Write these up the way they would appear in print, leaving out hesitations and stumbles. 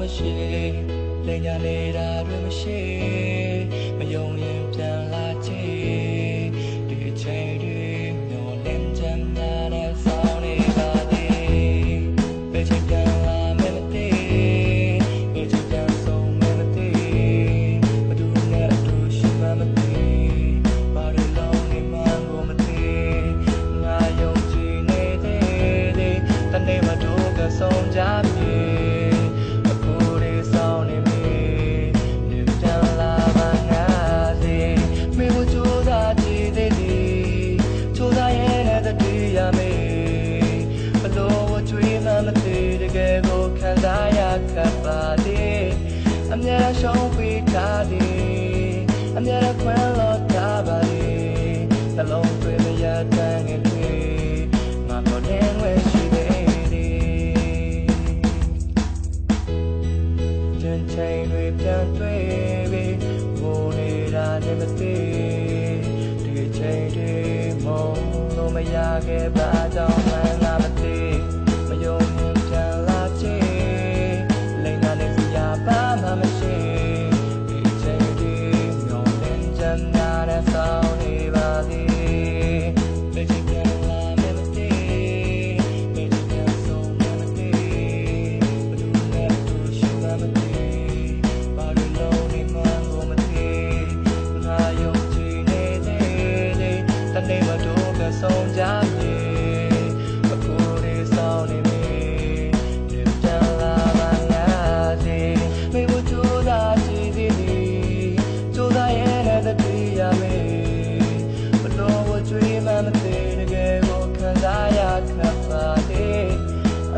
မရှိလိမ်ညာနေတာတွေမရှိမယုံရင်ပြန်လာကြည့်ဒီချိန်တွေမျောလင်းချမ်းသာတဲ့ဆောင်းနေပါသေးဘယ်ချိန်ပြန်လာမယ်မသိဘယ်ချိန်ပြန်ဆုံးမယ်မသိဘယ်သူနဲ့အတူရှိမှမသိဘာတွေလုံးနေမှကိုမသိငါယုံကြည်နေသေးတယ်တနေ့မှတို့ကဆုံးကြပြီအမြဲတမ်းရှုံးပြီးထားသည်အမြဲတမ်းခွင့်လို့ထားပါသည်နှလုံးသွင်းမရတမ်းငယ်တွေငါတို့နဲ့ဝဲရှိသေးသည်ချင်းချင်းတွေပြန်တွေ့ပြီးဘိုးနေတာနဲ့မသိဒီချိန်တွေမုန်းလို့မရခဲ့ပါကြောင်းမှငါမသိမယုံရင်ပြန်လာကြည့်လိမ်နာနေစရာပါမရှိဒီချိန်ဒီမျောလင်းချမ်းသာတဲ့ဆောင်းနေပါသေးဘယ်ချိန်ပြန်လာမယ်မသိဘယ်ချိန်ပြန်ဆုံးမယ်မသိဘယ်သူနဲ့တူရှိမှမသိဘာလို့လုံးနေမှကိုမသိငါယုံကြည်နေသေးတယ်တနေ့မှတို့ကဆုံးကြပြီအခုဒီဆောင်းနေ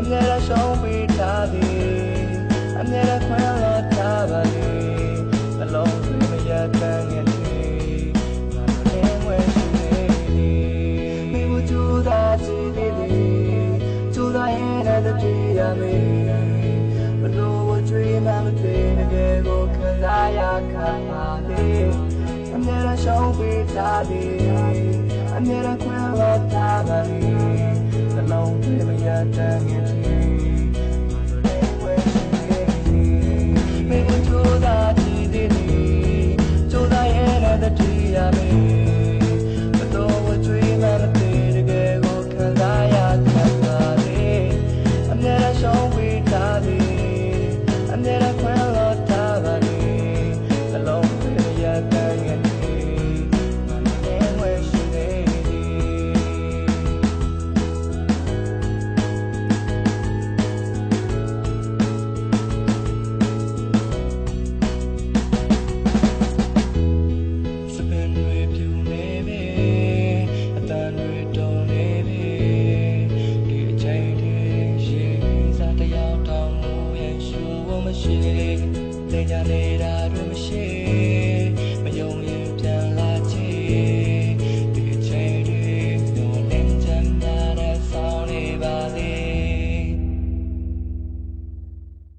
အမြဲတမ်းရှုံးပြီးထားသည်အမြဲတမ်းခွင့်လို့ထားပါသည်နှလုံးသွင်းမရတမ်းငယ်တွေငါတို့နဲ့ဝဲရှိသေးသည်မိဖို့ကြိုးစားကြည့်သေးသည်ကြိုးစားရင်လည်းတည်ရမယ်ဘလို့ကြွေးမှမသိတကယ်ကိုခံစားရခါပါသည်အမြဲတမ်းရှုံးပြီးထားသည်အမြဲတမ်းခွင့်လို့ထားပါသည်နှလုံးသွင်းမရတမ်းငယ်တွေလိမ်ညာနေတာတွေမရှိ